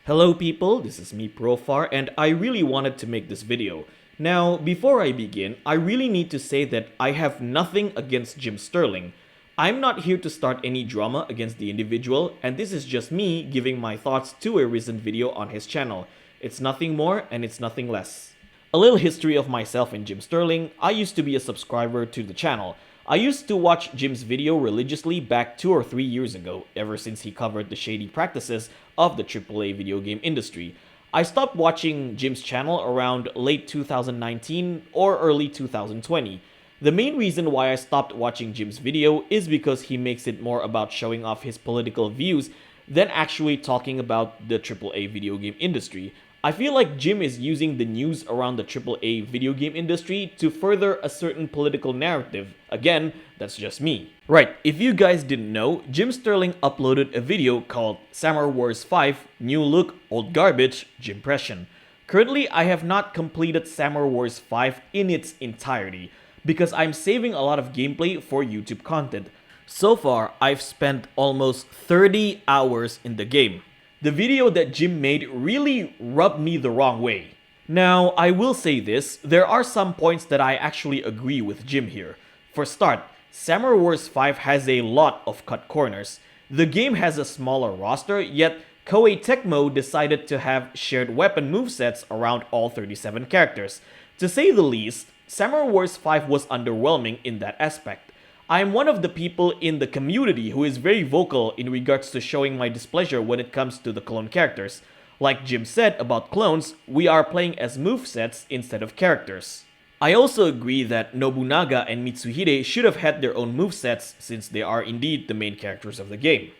Hello people, this is me Profar and I really wanted to make this video. Now, before I begin, I really need to say that I have nothing against Jim Sterling. I'm not here to start any drama against the individual, and this is just me giving my thoughts to a recent video on his channel. It's nothing more and it's nothing less. A little history of myself and Jim Sterling. I used to be a subscriber to the channel. I used to watch Jim's video religiously back 2 or 3 years ago, ever since he covered the shady practices of the AAA video game industry. I stopped watching Jim's channel around late 2019 or early 2020. The main reason why I stopped watching Jim's video is because he makes it more about showing off his political views than actually talking about the AAA video game industry. I feel like Jim is using the news around the AAA video game industry to further a certain political narrative. Again, that's just me. Right, if you guys didn't know, Jim Sterling uploaded a video called Samurai Wars 5 New Look, Old Garbage, Jimpression. Currently, I have not completed Samurai Wars 5 in its entirety because I'm saving a lot of gameplay for YouTube content. So far, I've spent almost 30 hours in the game. The video that Jim made really rubbed me the wrong way. Now, I will say this, there are some points that I actually agree with Jim here. For start, Samurai Wars 5 has a lot of cut corners. The game has a smaller roster, yet Koei-Tecmo decided to have shared weapon movesets around all 37 characters. To say the least, Samurai Wars 5 was underwhelming in that aspect. I am one of the people in the community who is very vocal in regards to showing my displeasure when it comes to the clone characters. Like Jim said about clones, we are playing as movesets instead of characters. I also agree that Nobunaga and Mitsuhide should have had their own movesets since they are indeed the main characters of the game.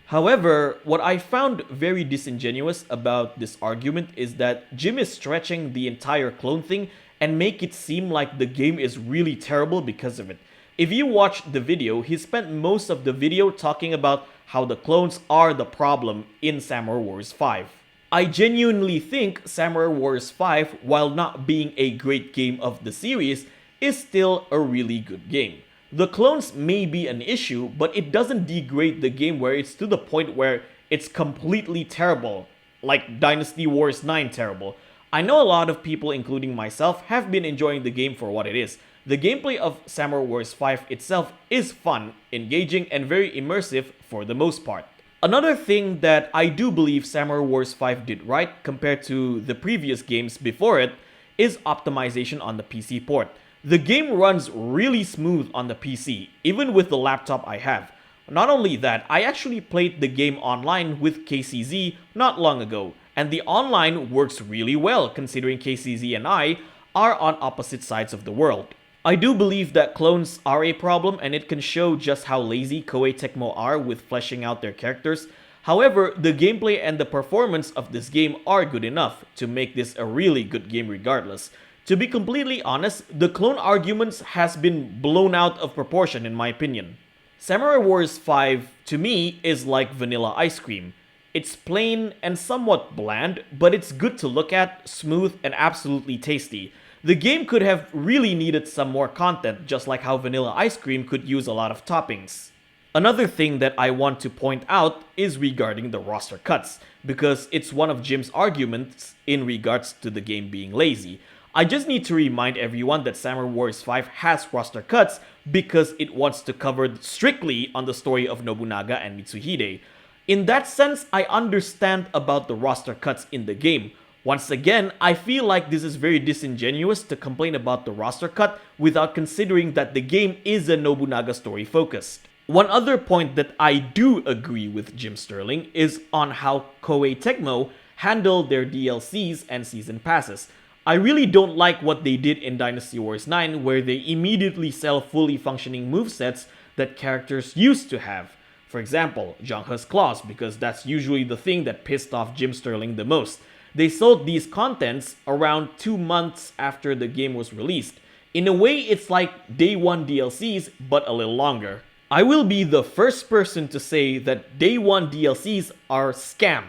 However, what I found very disingenuous about this argument is that Jim is stretching the entire clone thing and make it seem like the game is really terrible because of it. If you watch the video, he spent most of the video talking about how the clones are the problem in Samurai Wars 5. I genuinely think Samurai Wars 5, while not being a great game of the series, is still a really good game. The clones may be an issue, but it doesn't degrade the game where it's to the point where it's completely terrible, like Dynasty Wars 9 terrible. I know a lot of people, including myself, have been enjoying the game for what it is. The gameplay of Samurai Wars 5 itself is fun, engaging, and very immersive for the most part. Another thing that I do believe Samurai Wars 5 did right compared to the previous games before it is optimization on the PC port. The game runs really smooth on the PC, even with the laptop I have. Not only that, I actually played the game online with KCZ not long ago, and the online works really well considering KCZ and I are on opposite sides of the world. I do believe that clones are a problem and it can show just how lazy Koei-Tecmo are with fleshing out their characters. However, the gameplay and the performance of this game are good enough to make this a really good game regardless. To be completely honest, the clone arguments has been blown out of proportion in my opinion. Samurai Wars 5 to me is like vanilla ice cream. It's plain and somewhat bland, but it's good to look at, smooth, and absolutely tasty. The game could have really needed some more content, just like how vanilla ice cream could use a lot of toppings. Another thing that I want to point out is regarding the roster cuts, because it's one of Jim's arguments in regards to the game being lazy. I just need to remind everyone that Samurai Wars 5 has roster cuts because it wants to cover strictly on the story of Nobunaga and Mitsuhide. In that sense, I understand about the roster cuts in the game. Once again, I feel like this is very disingenuous to complain about the roster cut without considering that the game is a Nobunaga story focused. One other point that I do agree with Jim Sterling is on how Koei-Tecmo handled their DLCs and season passes. I really don't like what they did in Dynasty Wars 9 where they immediately sell fully functioning movesets that characters used to have. For example, Zhang He's claws, because that's usually the thing that pissed off Jim Sterling the most. They sold these contents around 2 months after the game was released. In a way, it's like day 1 DLCs, but a little longer. I will be the first person to say that day 1 DLCs are scam.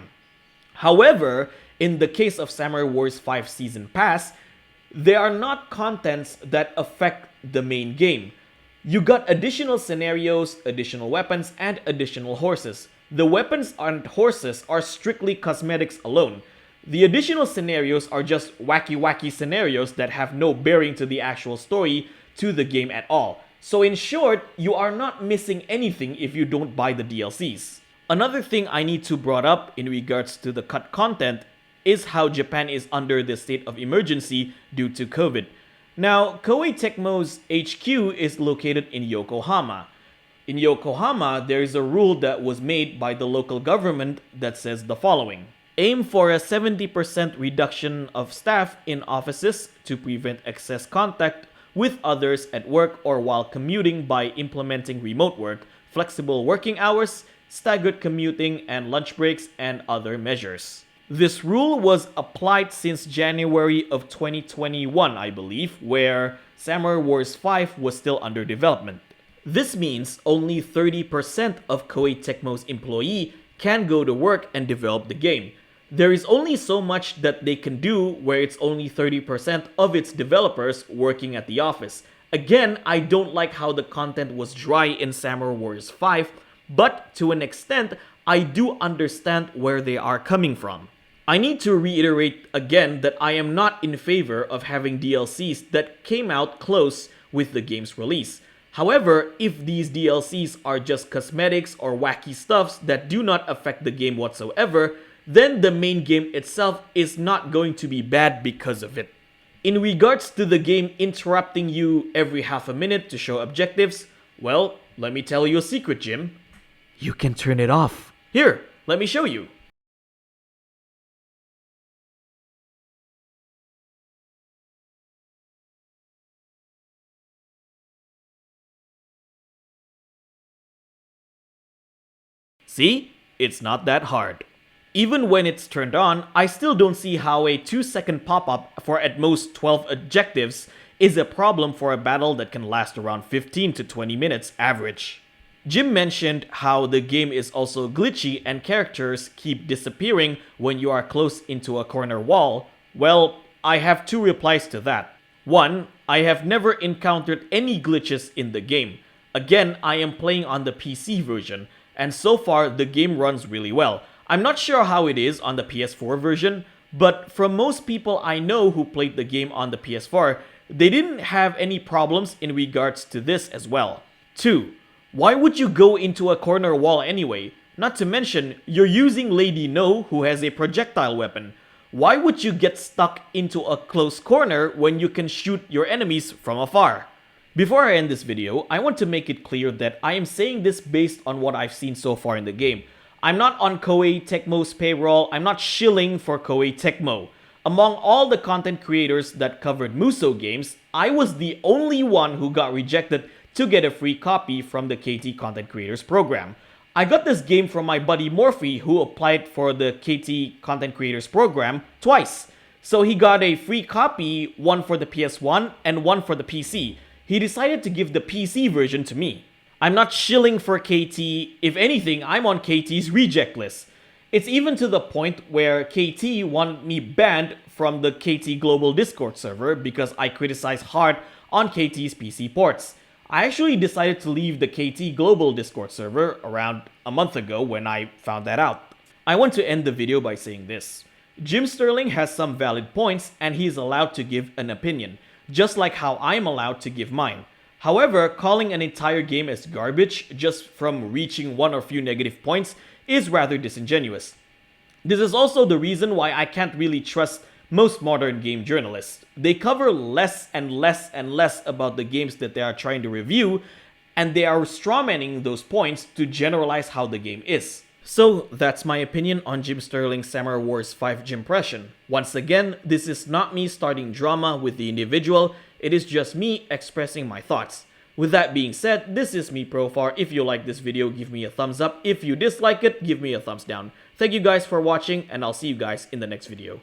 However, in the case of Samurai Wars 5 Season Pass, they are not contents that affect the main game. You got additional scenarios, additional weapons, and additional horses. The weapons and horses are strictly cosmetics alone. The additional scenarios are just wacky scenarios that have no bearing to the actual story to the game at all. So in short, you are not missing anything if you don't buy the DLCs. Another thing I need to brought up in regards to the cut content is how Japan is under the state of emergency due to COVID. Now, Koei-Tecmo's HQ is located in Yokohama. In Yokohama, there is a rule that was made by the local government that says the following. Aim for a 70% reduction of staff in offices to prevent excess contact with others at work or while commuting by implementing remote work, flexible working hours, staggered commuting and lunch breaks, and other measures. This rule was applied since January of 2021, I believe, where Samurai Wars 5 was still under development. This means only 30% of Koei-Tecmo's employees can go to work and develop the game. There is only so much that they can do where it's only 30% of its developers working at the office. Again, I don't like how the content was dry in Samurai Wars 5, but to an extent, I do understand where they are coming from. I need to reiterate again that I am not in favor of having DLCs that came out close with the game's release. However, if these DLCs are just cosmetics or wacky stuffs that do not affect the game whatsoever, then the main game itself is not going to be bad because of it. In regards to the game interrupting you every half a minute to show objectives, well, let me tell you a secret, Jim. You can turn it off. Here, let me show you. See? It's not that hard. Even when it's turned on, I still don't see how a 2-second pop-up for at most 12 objectives is a problem for a battle that can last around 15 to 20 minutes average. Jim mentioned how the game is also glitchy and characters keep disappearing when you are close into a corner wall. Well, I have two replies to that. One, I have never encountered any glitches in the game. Again, I am playing on the PC version, and so far the game runs really well. I'm not sure how it is on the PS4 version, but from most people I know who played the game on the PS4, they didn't have any problems in regards to this as well. 2. Why would you go into a corner wall anyway? Not to mention, you're using Lady No, who has a projectile weapon. Why would you get stuck into a close corner when you can shoot your enemies from afar? Before I end this video, I want to make it clear that I am saying this based on what I've seen so far in the game. I'm not on Koei-Tecmo's payroll, I'm not shilling for Koei-Tecmo. Among all the content creators that covered Muso games, I was the only one who got rejected to get a free copy from the KT Content Creators Program. I got this game from my buddy Morphe, who applied for the KT Content Creators Program twice. So he got a free copy, one for the PS1 and one for the PC. He decided to give the PC version to me. I'm not shilling for KT, if anything, I'm on KT's reject list. It's even to the point where KT wanted me banned from the KT Global Discord server because I criticized hard on KT's PC ports. I actually decided to leave the KT Global Discord server around a month ago when I found that out. I want to end the video by saying this. Jim Sterling has some valid points and he is allowed to give an opinion, just like how I am allowed to give mine. However, calling an entire game as garbage just from reaching one or few negative points is rather disingenuous. This is also the reason why I can't really trust most modern game journalists. They cover less and less and less about the games that they are trying to review, and they are strawmanning those points to generalize how the game is. So that's my opinion on Jim Sterling's Samurai Wars 5 Jimpression. Once again, this is not me starting drama with the individual, it is just me expressing my thoughts. With that being said, this is me Profar. If you like this video, give me a thumbs up. If you dislike it, give me a thumbs down. Thank you guys for watching, and I'll see you guys in the next video.